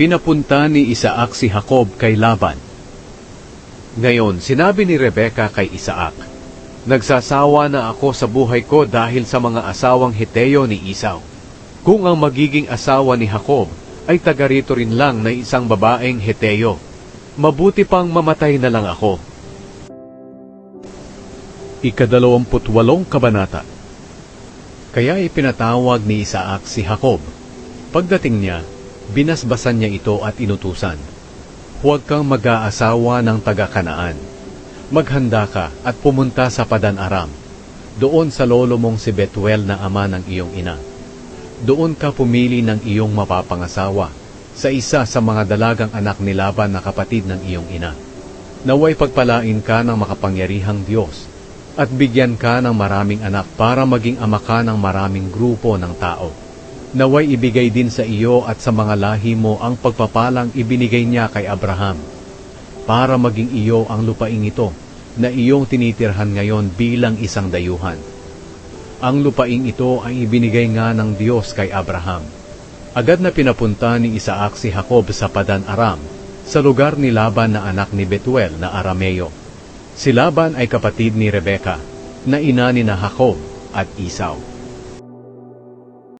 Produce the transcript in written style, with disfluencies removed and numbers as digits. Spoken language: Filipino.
Pinapunta ni Isaac si Jacob kay Laban. Ngayon, sinabi ni Rebeka kay Isaac, "Nagsasawa na ako sa buhay ko dahil sa mga asawang Heteo ni Esau. Kung ang magiging asawa ni Jacob ay taga rito rin lang na isang babaeng Heteo, mabuti pang mamatay na lang ako." Ika-28 kabanata. Kaya ipinatawag ni Isaac si Jacob. Pagdating niya, binasbasan niya ito at inutusan, "Huwag kang mag-aasawa ng taga-Kanaan. Maghanda ka at pumunta sa Padan-aram, doon sa lolo mong si Betuel na ama ng iyong ina. Doon ka pumili ng iyong mapapangasawa sa isa sa mga dalagang anak ni Laban na kapatid ng iyong ina. Naway pagpalain ka ng makapangyarihang Diyos at bigyan ka ng maraming anak para maging ama ka ng maraming grupo ng tao. Naway ibigay din sa iyo at sa mga lahi mo ang pagpapalang ibinigay niya kay Abraham, para maging iyo ang lupaing ito na iyong tinitirhan ngayon bilang isang dayuhan. Ang lupaing ito ay ibinigay nga ng Diyos kay Abraham." Agad na pinapunta ni Isaac si Jacob sa Padan-aram, sa lugar ni Laban na anak ni Betuel na Arameo. Si Laban ay kapatid ni Rebeka, na ina ni Jacob at Esau.